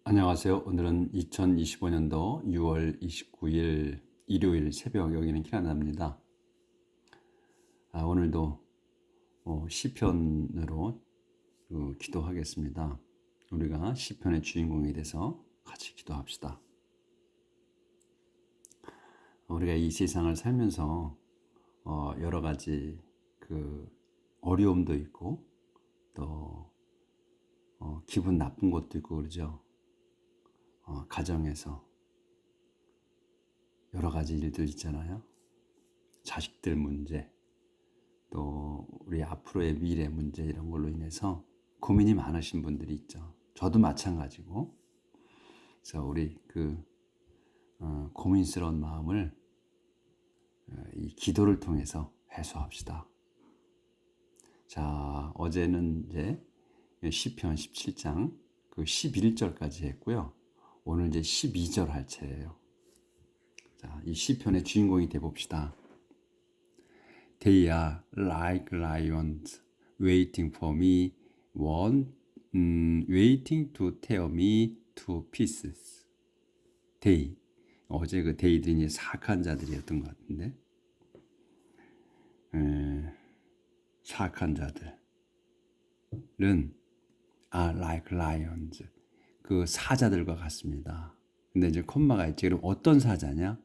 안녕하세요. 오늘은 2025년도 6월 29일 일요일 새벽 여기는 캐나다입니다. 오늘도 시편으로 기도하겠습니다. 우리가 시편의 주인공에 대해서 같이 기도합시다. 우리가 이 세상을 살면서 여러 가지 어려움도 있고 또 기분 나쁜 것도 있고 그러죠. 가정에서 여러 가지 일들 있잖아요. 자식들 문제, 또 우리 앞으로의 미래 문제 이런 걸로 인해서 고민이 많으신 분들이 있죠. 저도 마찬가지고. 그래서 우리 고민스러운 마음을 이 기도를 통해서 해소합시다. 자, 어제는 이제 시편 17장 11절까지 했고요. 오늘 이제 12절 할 차례예요. 자, 이 시편의 주인공이 돼 봅시다. They are like lions, waiting for me, waiting to tear me to pieces. They, 어제 그 데이들이 이제 사악한 자들이었던 것 같은데, 사악한 자들은 are like lions, 그 사자들과 같습니다. 근데 이제 콤마가 있지. 그럼 어떤 사자냐?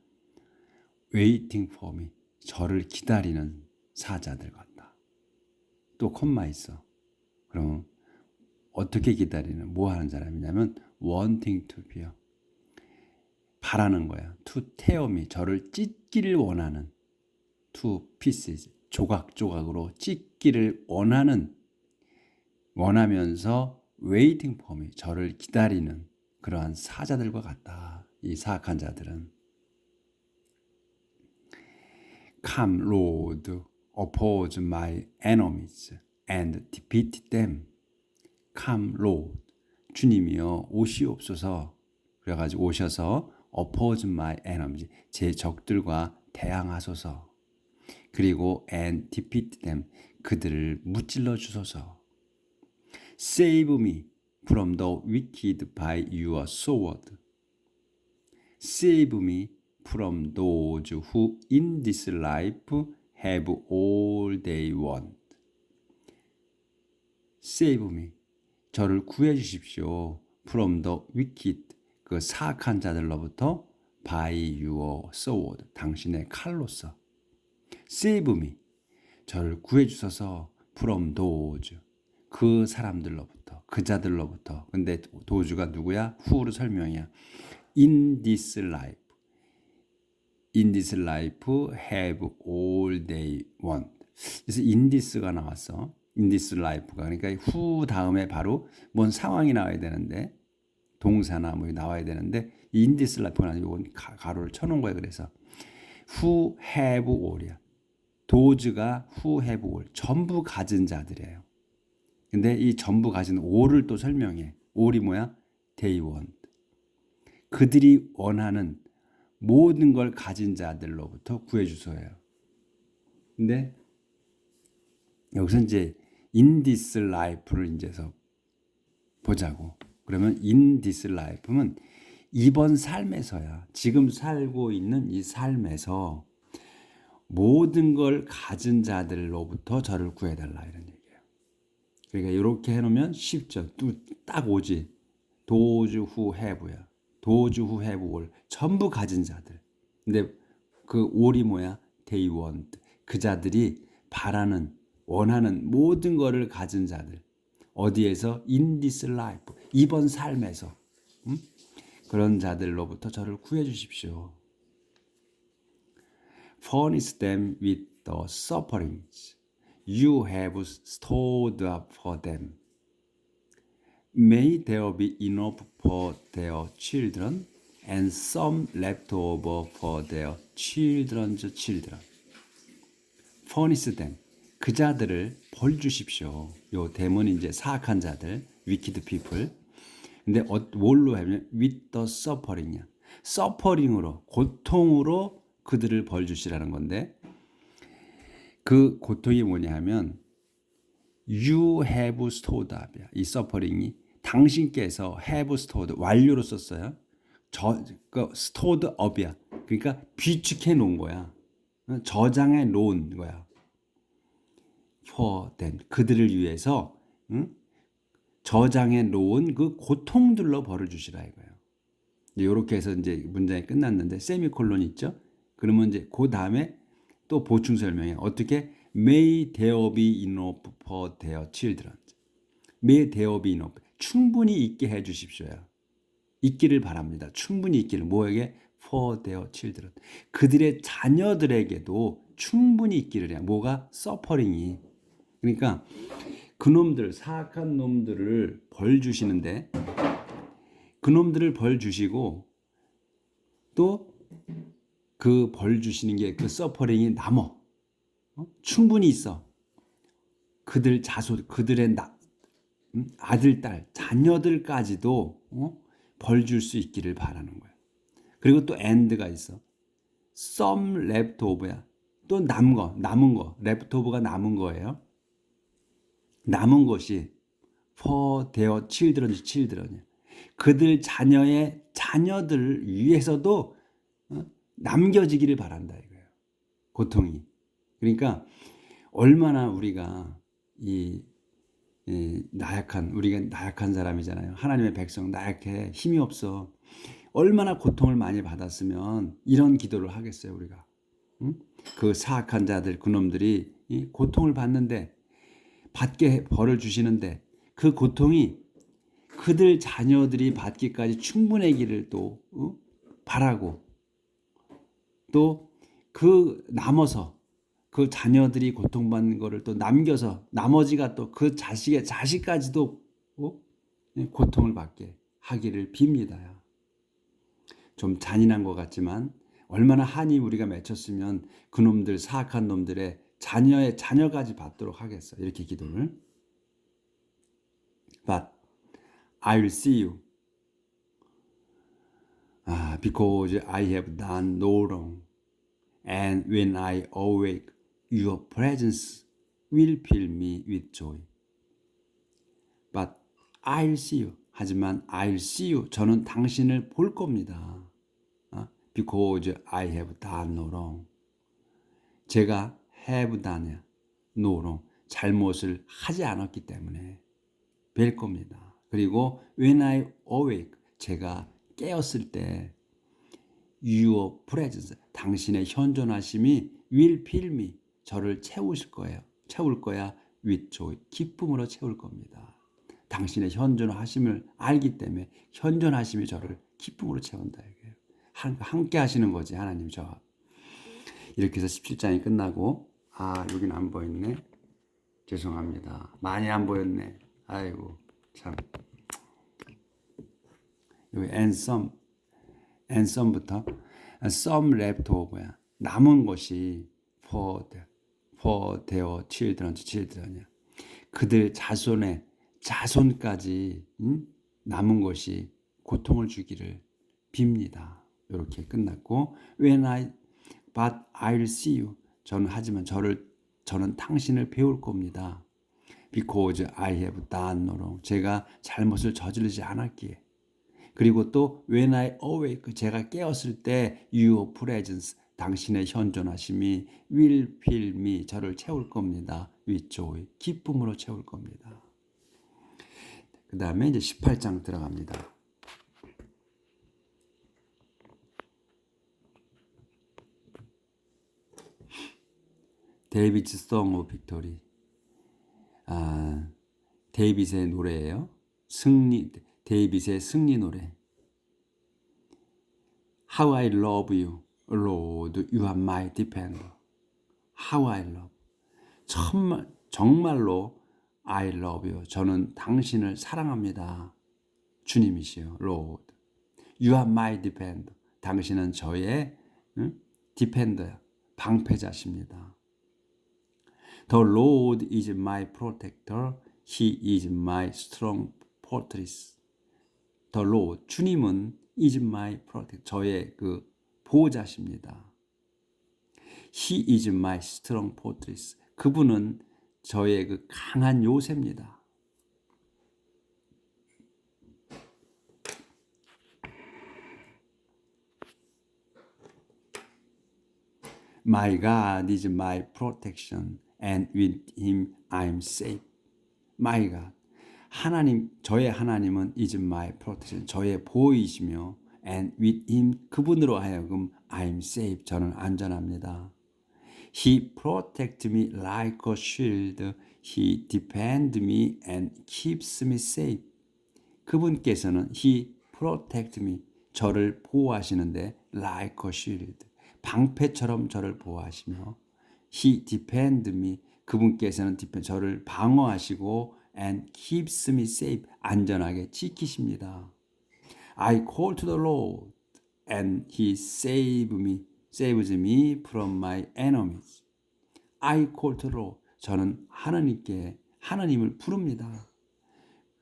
Waiting for me, 저를 기다리는 사자들 같다. 또 콤마 있어. 그럼 어떻게 기다리는, 뭐 하는 사람이냐면 wanting to be요. 바라는 거야. to tear me, 저를 찢기를 원하는, to pieces, 조각조각으로 찢기를 원하면서 waiting for me, 저를 기다리는 그러한 사자들과 같다. 이 사악한 자들은. Come, Lord, oppose my enemies and defeat them. Come, Lord, 주님이여 오시옵소서. 그래가지고 오셔서 oppose my enemies, 제 적들과 대항하소서. 그리고 and defeat them, 그들을 무찔러 주소서. Save me from the wicked by your sword. Save me from those who in this life have all they want. Save me, 저를 구해 주십시오. From the wicked, 그 사악한 자들로부터 by your sword, 당신의 칼로서. Save me, 저를 구해 주소서. From those, 그 사람들로부터, 그 자들로부터. 근데 도주가 누구야? who로 설명이야. In this life, in this life have all they want. 그래서 in this가 나왔어. in this life가. 그러니까 who 다음에 바로 뭔 상황이 나와야 되는데, 동사나 뭐 나와야 되는데, in this life가 아니고 이건 가로를 쳐놓은 거야. 그래서 who have all이야. 도즈가 who have all, 전부 가진 자들이에요. 근데 이 전부 가진 all을 또 설명해. all이 뭐야? they want. 그들이 원하는 모든 걸 가진 자들로부터 구해주소요. 근데 여기서 이제 in this life를 이제서 보자고. 그러면 in this life는 이번 삶에서야, 지금 살고 있는 이 삶에서 모든 걸 가진 자들로부터 저를 구해달라, 이런 얘기예요. 그러니까 이렇게 해놓으면 쉽죠. 딱 오지. Those who have야. Those who have all, 전부 가진 자들. 근데 그 all이 뭐야? They want, 그 자들이 바라는, 원하는 모든 것을 가진 자들. 어디에서? In this life, 이번 삶에서. 그런 자들로부터 저를 구해 주십시오. Furnish them with the sufferings you have stored up for them. May there be enough for their children and some left over for their children's children. Furnish them, 그 자들을 벌 주십시오. 요 them은 이제 사악한 자들, wicked people. 근데 뭘로 하면 with the suffering이야. suffering으로, 고통으로 그들을 벌 주시라는 건데, 그 고통이 뭐냐 하면 you have stored up이야. 이 suffering이 당신께서 have stored 완료로 썼어요. stored up이야. 그러니까 비축해 놓은 거야. 저장해 놓은 거야. for them 그들을 위해서 저장해 놓은 그 고통들로 벌을 주시라 이거예요. 이렇게 해서 이제 문장이 끝났는데 세미콜론 있죠? 그러면 이제 그 다음에 또 보충 설명해. 어떻게 may there be enough for their children. may there be enough. 충분히 있게 해 주십시오요. 있기를 바랍니다. 충분히 있기를. 뭐에게? for their children. 그들의 자녀들에게도 충분히 있기를 해요. 뭐가? suffering이. 그러니까 그놈들, 사악한 놈들을 벌 주시는데 그놈들을 벌 주시고 또 그 벌 주시는 게 그 서퍼링이 남어. 충분히 있어. 그들 자손, 그들의 아들, 딸, 자녀들까지도 벌 줄 수 있기를 바라는 거야. 그리고 또 and가 있어. some left over야. 또 남은 거, left over가 남은 거예요. 남은 것이 for their children이야. 그들 자녀의 자녀들을 위해서도 남겨지기를 바란다 이거예요. 고통이. 그러니까 얼마나 우리가 우리가 나약한 사람이잖아요. 하나님의 백성 나약해 힘이 없어. 얼마나 고통을 많이 받았으면 이런 기도를 하겠어요 우리가. 그 사악한 자들 그놈들이 고통을 받는데 받게 벌을 주시는데 그 고통이 그들 자녀들이 받기까지 충분하기를 또 바라고 또 그 남아서 그 자녀들이 고통받는 거를 또 남겨서 나머지가 또 그 자식의 자식까지도 고통을 받게 하기를 빕니다. 좀 잔인한 것 같지만 얼마나 한이 우리가 맺혔으면 그놈들 사악한 놈들의 자녀의 자녀까지 받도록 하겠어. 이렇게 기도를. But I will see you. Because I have done no wrong. And when I awake, your presence will fill me with joy. But I'll see you. 하지만 I'll see you. 저는 당신을 볼 겁니다. Because I have done no wrong. 제가 have done no wrong. 잘못을 하지 않았기 때문에 뵐 겁니다. 그리고 when I awake. 제가 깨었을 때 your presence. 당신의 현존하심이 will fill me. 저를 채우실 거예요. 채울 거야. with joy. 기쁨으로 채울 겁니다. 당신의 현존하심을 알기 때문에 현존하심이 저를 기쁨으로 채운다. 이게요. 함께 하시는 거지 하나님 저와. 이렇게 해서 17장이 끝나고 여기는 안 보였네. 죄송합니다. 많이 안 보였네. 아이고 참. 여기 and some부터 some left over야. 남은 것이 for their children이야. 그들 자손까지 남은 것이 고통을 주기를 빕니다. 이렇게 끝났고 but I'll see you. 하지만 저는 당신을 배울 겁니다. Because I have done no wrong. 제가 잘못을 저지르지 않았기에. 그리고 또 when I awake. 제가 깨었을 때 your presence. 당신의 현존하심이 will fill me. 저를 채울 겁니다. with joy. 기쁨으로 채울 겁니다. 그 다음에 이제 18장 들어갑니다. 데이비드 Song of Victory. 데이빗의 노래예요. 데이빗의 승리 노래. How I love you, Lord, you are my defender. How I love. 정말로 I love you. 저는 당신을 사랑합니다. 주님이시여, Lord. You are my defender. 당신은 저의 디펜더, 방패자십니다. The Lord is my protector. He is my strong fortress. The Lord, 주님은 is my protector. 저의 그 보호자십니다. He is my strong fortress. 그분은 저의 그 강한 요새입니다. My God is my protection, and with Him I'm safe. My God, 하나님, 저의 하나님은 is my protection, 저의 보호이시며, and with Him, 그분으로 하여금 I'm safe, 저는 안전합니다. He protects me like a shield. He defends me and keeps me safe. 그분께서는 He protects me, 저를 보호하시는데 like a shield, 방패처럼 저를 보호하시며, He defends me, 그분께서는 저를 방어하시고, and keeps me safe, 안전하게 지키십니다. I call to the Lord, and He saves me from my enemies. I call to the Lord, 저는 하나님을 부릅니다.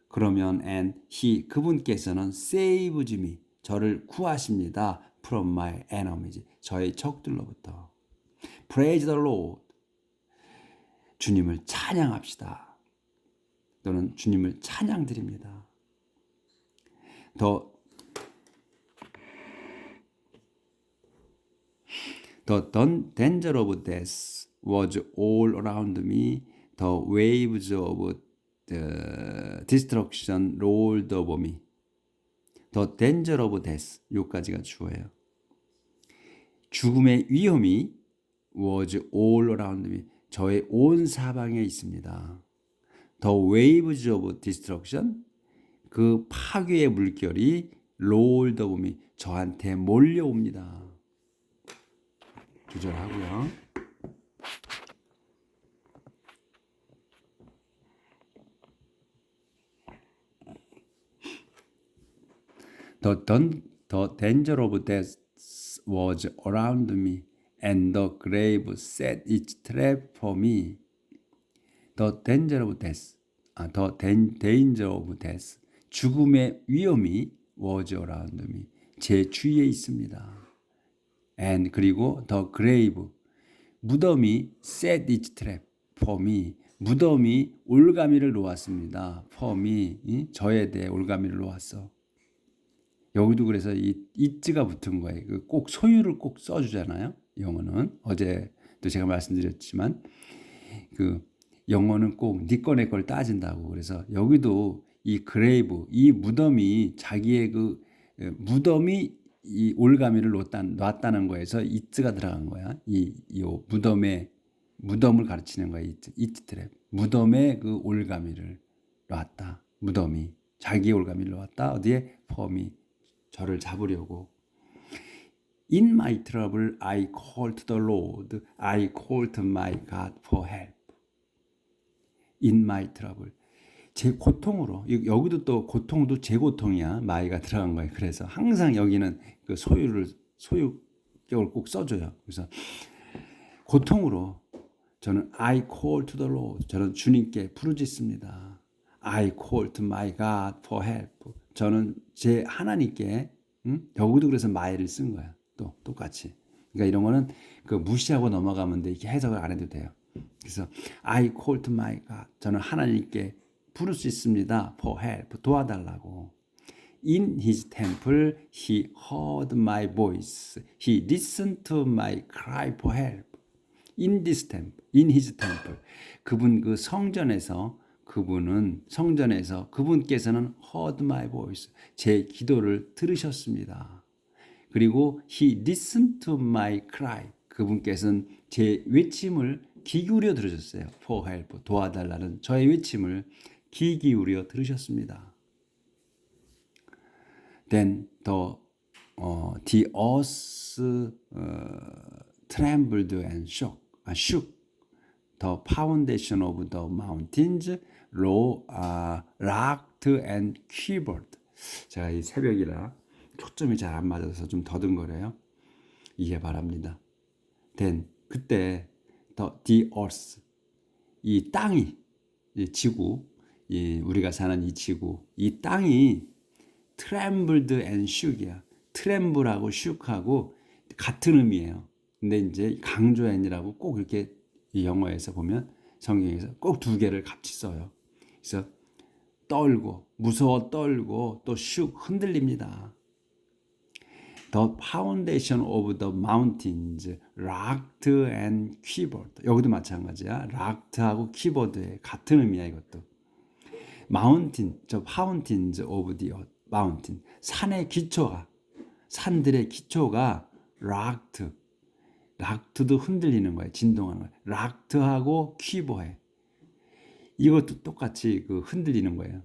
그러면 and He, 그분께서는 saves me, 저를 구하십니다. from my enemies, 저의 적들로부터. Praise the Lord, 주님을 찬양합시다. 또는 주님을 찬양드립니다. The danger of death was all around me. The waves of the destruction rolled over me. The danger of death, 여기까지가 주어예요. 죽음의 위험이 was all around me, 저의 온 사방에 있습니다. The waves of destruction, 그 파괴의 물결이 rolled over me, 저한테 몰려옵니다. 조절하고요. The danger of death was around me, and the grave set its trap for me. The danger of death, danger of death, 죽음의 위험이 was around me, 제 주위에 있습니다. And 그리고 the grave, 무덤이 set its trap for me, 무덤이 올가미를 놓았습니다. for me, 저에 대해 올가미를 놓았어. 여기도 그래서 이 it가 붙은 거예요. 꼭 소유를 꼭 써주잖아요. 영어는 어제도 제가 말씀드렸지만 그 영어는 꼭 네 거 내 걸 따진다고. 그래서 여기도 이 grave, 이 무덤이 자기의 그 무덤이 이 올가미를 놨다는 거에서 it가 들어간 거야. 이 무덤을 가르치는 거야. it 트랩. 무덤에 그 올가미를 놨다. 무덤이 자기의 올가미를 놨다. 어디에? for me, 저를 잡으려고. In my trouble, I called to the Lord. I called my God for help. In my trouble, 제 고통으로, 여기도 또 고통도 제 고통이야. my가 들어간 거예요. 그래서 항상 여기는 그 소유격을 꼭 써줘요. 그래서 고통으로 저는 I call to the Lord, 저는 주님께 부르짖습니다. I call to my God for help. 저는 제 하나님께, 여기도 그래서 my를 쓴 거야. 또 똑같이. 그러니까 이런 거는 그 무시하고 넘어가면 돼. 이렇게 해석을 안 해도 돼요. 그래서 I call to my God, 저는 하나님께 부를 수 있습니다. for help, 도와달라고. In his temple, he heard my voice. He listened to my cry for help. In his temple. 그분 그 성전에서, 그분께서는 heard my voice, 제 기도를 들으셨습니다. 그리고 he listened to my cry, 그분께서는 제 외침을 귀 기울여 들으셨어요. for help, 도와달라는 저의 외침을 귀 기울여 들으셨습니다. Then the earth trembled and shook. The foundation of the mountains rocked and quivered. 제가 이 새벽이라 초점이 잘 안 맞아서 좀 더듬거려요. 이해 바랍니다. Then 그때 the earth, 이 땅이, 이 지구, 우리가 사는 이 지구, 이 땅이 trembled and shook이야. tremble하고 shook하고 같은 의미예요. 근데 이제 강조한이라고 꼭 이렇게 이 영어에서 보면, 성경에서 꼭 두 개를 같이 써요. 그래서 떨고, 무서워 떨고, 또 shook, 흔들립니다. The foundation of the mountains rocked and quivered. 여기도 마찬가지야. rocked하고 quivered의 같은 의미야 이것도. mountain, 저 fountains of the mountain. 산의 기초가, 산들의 기초가 rocked. rocked도 흔들리는 거야. 진동하는 거야. rocked하고 quiver해. 이것도 똑같이 그 흔들리는 거예요.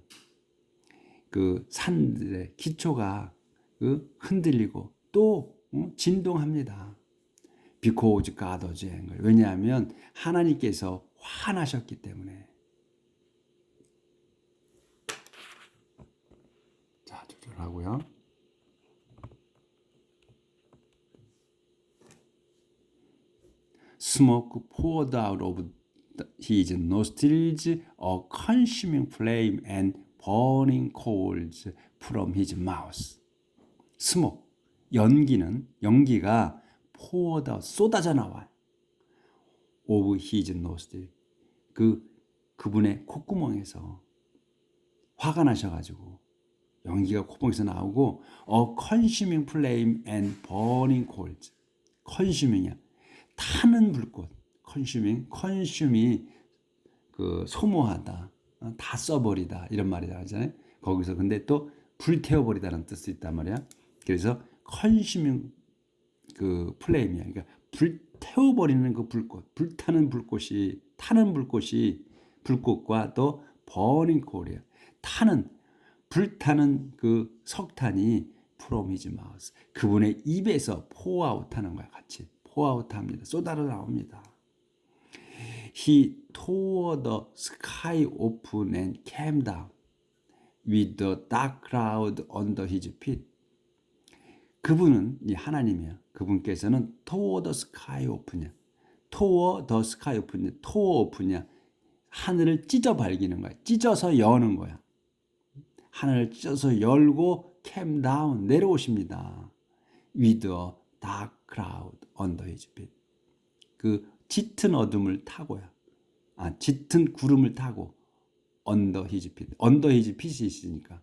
그 산들의 기초가 그 흔들리고 또 진동합니다. Because God was angry. 왜냐하면 하나님께서 화나셨기 때문에. 자, 조절하고요. Smoke poured out of his nostrils, a consuming flame and burning coals from his mouth. smoke, 연기가 poured out, 쏟아져 나와요. of his nostrils. 그분의 콧구멍에서 화가 나셔가지고 연기가 콧구멍에서 나오고 a consuming flame and burning coals. consuming이야. 타는 불꽃. consum이 그 소모하다, 다 써버리다 이런 말이 나오잖아요. 거기서 근데 또 불태워버리다는 뜻이 있단 말이야. 그래서 consuming 그 플레임이야. 그러니까 불태워버리는 그 불꽃, 불타는 불꽃이 타는 불꽃이 불꽃과 또 burning coal이야. 불타는 그 석탄이 from his mouth. 그분의 입에서 pour out 하는 거야. 같이 pour out 합니다. 쏟아져 나옵니다. He tore the sky open and came down with the dark cloud under his feet. 그분은 이 하나님이야. 그분께서는 tore the sky open이야. tore the sky open이야. tore open이야. 하늘을 찢어 발기는 거야. 찢어서 여는 거야. 하늘을 찢어서 열고 came down 내려오십니다. with a dark cloud under his feet. 그 짙은 어둠을 타고야. 짙은 구름을 타고 under his feet. under his feet이 있으니까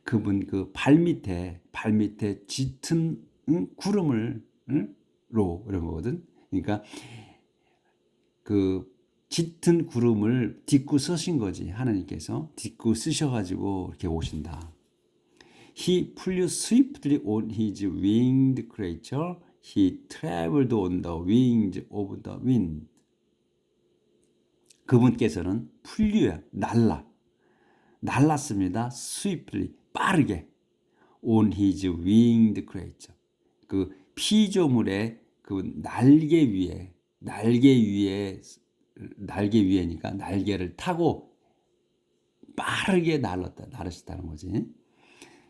그분 그 발밑에 짙은 구름을 로 이런 거거든. 그러니까 그 짙은 구름을 딛고 서신 거지. 하나님께서 딛고 쓰셔가지고 이렇게 오신다. He flew swiftly on his winged creature. He traveled on the wings of the wind. 그분께서는 풀류야, 날랐습니다. swiftly, 빠르게. on his winged creature. 그 피조물의 그 날개 위에니까 날개를 타고 빠르게 나르셨다는 거지.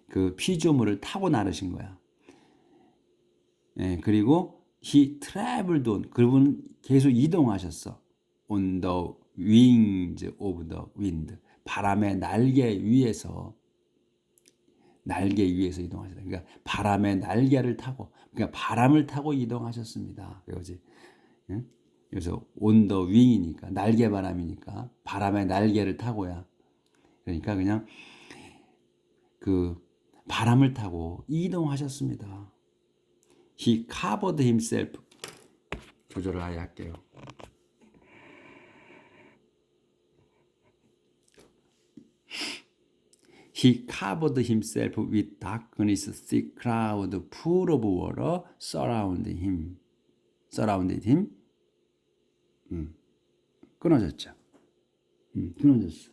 그 피조물을 타고 나르신 거야. 예, 그리고 he traveled on, 그분은 계속 이동하셨어. on the wings of the wind. 바람의 날개 위에서 이동하셨다. 그러니까 바람의 날개를 타고, 그러니까 바람을 타고 이동하셨습니다. 그거지. 예? 그래서 on the wing이니까 날개 바람이니까 바람의 날개를 타고야. 그러니까 그냥 그 바람을 타고 이동하셨습니다. He covered himself. 조절을 아예 할게요. He covered himself with darkness, thick cloud full of water surrounded him. 끊어졌죠. 끊어졌어.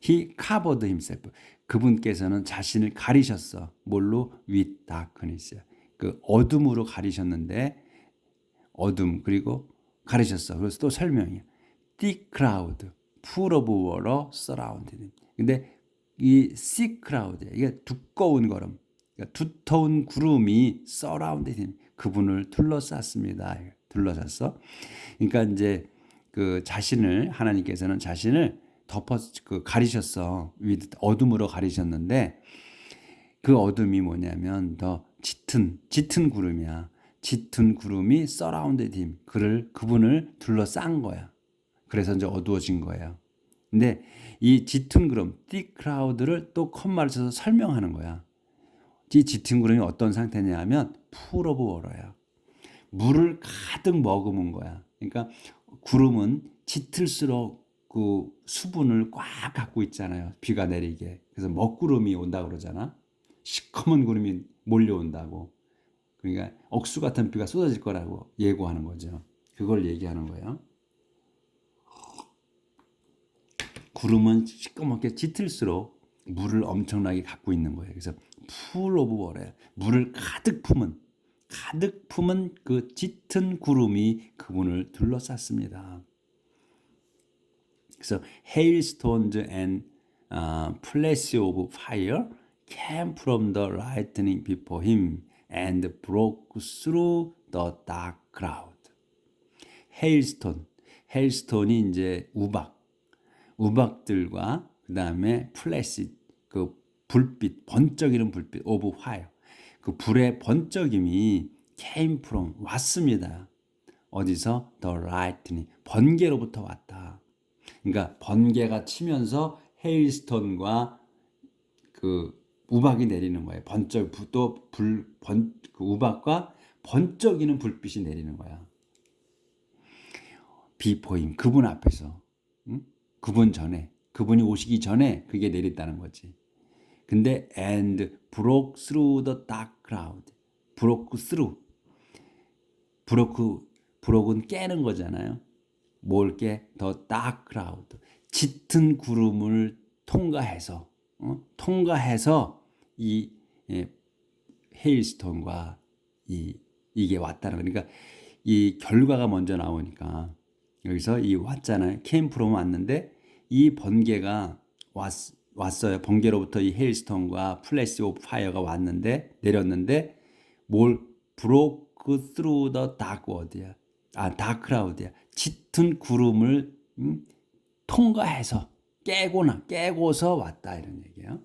He covered himself. 그분께서는 자신을 가리셨어. 뭘로? With darkness. 그 어둠으로 가리셨는데 어둠 그리고 가리셨어. 그래서 또 설명이야. Thick cloud, full of water surrounded him. 근데 이 thick cloud야. 이게 두꺼운 구름, 그러니까 두터운 구름이 surrounded him. 그분을 둘러쌌습니다. 둘러쌌어. 그러니까 이제 그 하나님께서는 자신을 가리셨어. 어둠으로 가리셨는데 그 어둠이 뭐냐면 더 짙은 구름이야. 짙은 구름이 surrounded him. 그분을 둘러싼 거야. 그래서 이제 어두워진 거예요. 근데 이 짙은 구름, thick cloud를 또 컴마를 쳐서 설명하는 거야. 이 짙은 구름이 어떤 상태냐 하면 풀 오브 워터야. 물을 가득 머금은 거야. 그러니까 구름은 짙을수록 그 수분을 꽉 갖고 있잖아요. 비가 내리게. 그래서 먹구름이 온다 그러잖아. 시커먼 구름이 몰려온다고. 그러니까 억수 같은 비가 쏟아질 거라고 예고하는 거죠. 그걸 얘기하는 거예요. 구름은 시꺼멓게 짙을수록 물을 엄청나게 갖고 있는 거예요. 그래서 풀 오브 워터예요. 물을 가득 품은 그 짙은 구름이 그분을 둘러쌌습니다. 그래서 hailstones and flash of fire came from the lightning before him and broke through the dark cloud. hailstone이 이제 우박들과 그 다음에 플래시 그 불빛 번쩍이는 불빛 오브 화요 그 불의 번쩍임이 came from 왔습니다. 어디서 the lightning 번개로부터 왔다. 그러니까 번개가 치면서 헤일스톤과 그 우박이 내리는 거예요. 그 우박과 번쩍이는 불빛이 내리는 거야. 비포임 그분 앞에서 그분이 오시기 전에 그게 내렸다는 거지. 근데 and broke through the dark cloud. broke은 깨는 거잖아요. 뭘 깨? the dark cloud. 짙은 구름을 통과해서 이 헤일스톤과 이게 왔다는 거니까 이 결과가 먼저 나오니까 여기서 이 왔잖아요. came from 왔는데 이 번개가 왔어요. 번개로부터 이 헤일스톤과 플래시 오브 파이어가 내렸는데 뭘 broke through the dark cloud야. dark cloud야. 짙은 구름을 통과해서 깨고서 왔다 이런 얘기예요.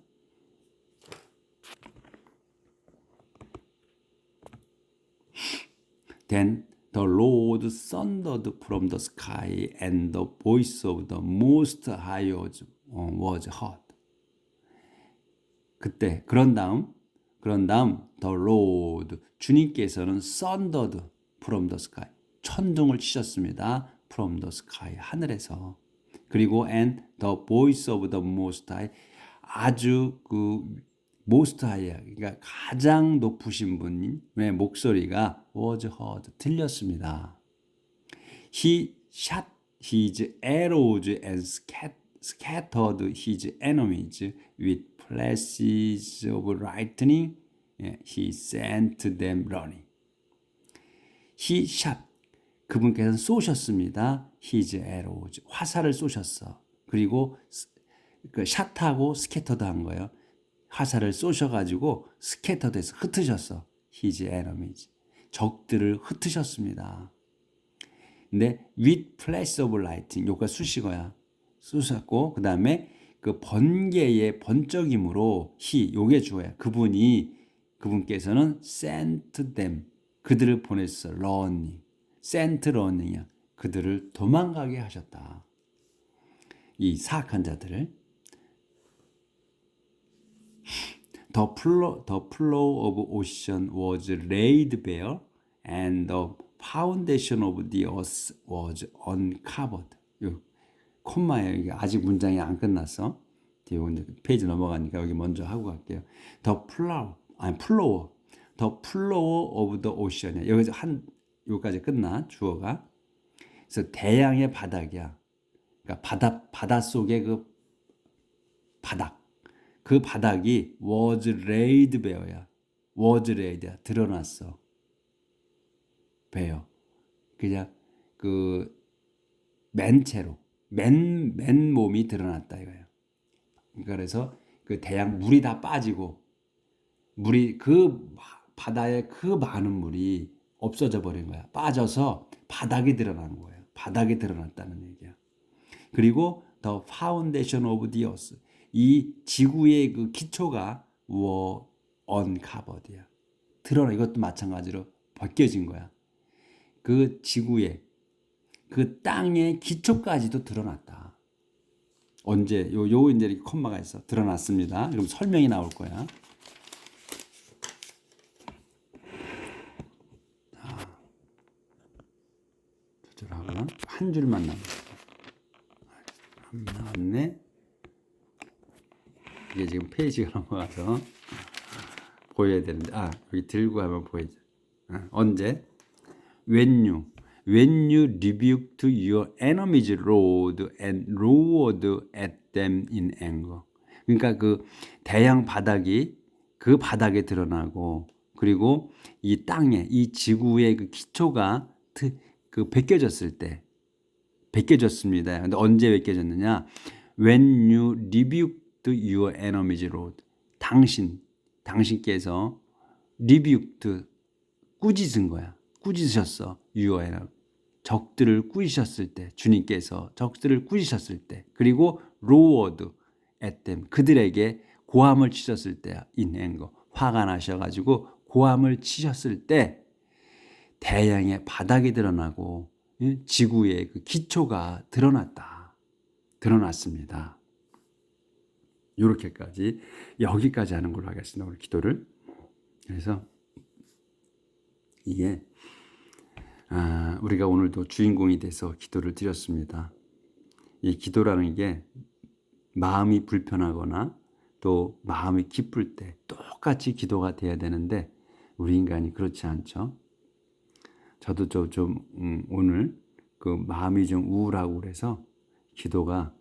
Then the Lord thundered from the sky and the voice of the Most High was heard. 그때 그런 다음 the Lord 주님께서는 thundered from the sky 천둥을 치셨습니다. from the sky 하늘에서. 그리고 and the voice of the Most High 아주 그 most high 그러니까 가장 높으신 분의 목소리가 was heard 들렸습니다. He shot his arrows and scattered his enemies with flashes of lightning. He sent them running. He shot 그분께서는 쏘셨습니다. His arrows 화살을 쏘셨어. 그리고 그 샷하고 스캐터드 한 거예요. 화살을 쏘셔가지고 스캐터드해서 흩으셨어. His enemies 적들을 흩으셨습니다. 근데 with flash of lightning 요가 수식어야. 쏘셨고 그 다음에 그 번개의 번쩍임으로 요게 주어야. 그분께서는 sent them 그들을 보냈어. running sent running이야. 그들을 도망가게 하셨다. 이 사악한 자들을. The floor of ocean was laid bare, and the foundation of the earth was uncovered. 콤마예요. 이게 아직 문장이 안 끝났어. 뒤에 이제 페이지 넘어가니까 여기 먼저 하고 갈게요. The floor of the ocean. 여기서 여기까지 끝나 주어가. 그래서 대양의 바닥이야. 그러니까 바닷속의 그 바닥. 그 바닥이 was laid bare야. was laid야. 드러났어. bare. 그냥 그 맨채로 맨몸이 드러났다 이거예요. 그래서 그 대양 물이 다 빠지고 그 바다에 그 많은 물이 없어져 버린 거야. 빠져서 바닥이 드러난 거예요. 바닥이 드러났다는 얘기야. 그리고 the foundation of the earth. 이 지구의 그 기초가 were uncovered야. 이것도 마찬가지로 벗겨진 거야. 그 지구의 그 땅의 기초까지도 드러났다. 언제? 요 이제 이렇게 콤마가 있어. 드러났습니다. 그럼 설명이 나올 거야. 한 줄만 남았어. 안 나왔네. 이게 지금 페이지가 넘어가서 보여야 되는데, 여기 들고 하면 보이죠. 언제? When you rebuked your enemies roared and roared at them in anger. 그러니까 그 대양 바닥이 그 바닥에 드러나고, 그리고 이 땅에, 이 지구의 그 기초가 그 벗겨졌을 때, 벗겨졌습니다. 근데 언제 벗겨졌느냐? When you rebuked your enemies roared. 당신께서 rebuked, 꾸짖은 거야. 꾸짖으셨어. your enemy. 적들을 꾸짖으셨을 때, 주님께서 적들을 꾸짖으셨을 때, 그리고 roared at them, 그들에게 고함을 치셨을 때, in anger, 화가 나셔가지고 고함을 치셨을 때 대양의 바닥이 드러나고 지구의 그 기초가 드러났습니다. 이렇게까지, 여기까지 하는 걸로 하겠습니다. 오늘 기도를. 그래서 이게 우리가 오늘도 주인공이 돼서 기도를 드렸습니다. 이 기도라는 게 마음이 불편하거나 또 마음이 기쁠 때 똑같이 기도가 돼야 되는데 우리 인간이 그렇지 않죠. 저도 좀 오늘 그 마음이 좀 우울하고 그래서 기도가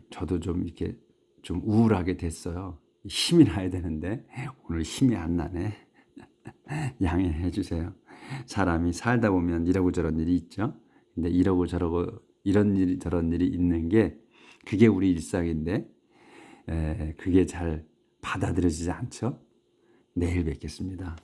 저도 좀 이렇게 좀 우울하게 됐어요. 힘이 나야 되는데 오늘 힘이 안 나네. 양해해 주세요. 사람이 살다 보면 이러고 저런 일이 있죠. 근데 이러고 저러고 이런 일 저런 일이 있는 게 그게 우리 일상인데 그게 잘 받아들여지지 않죠. 내일 뵙겠습니다.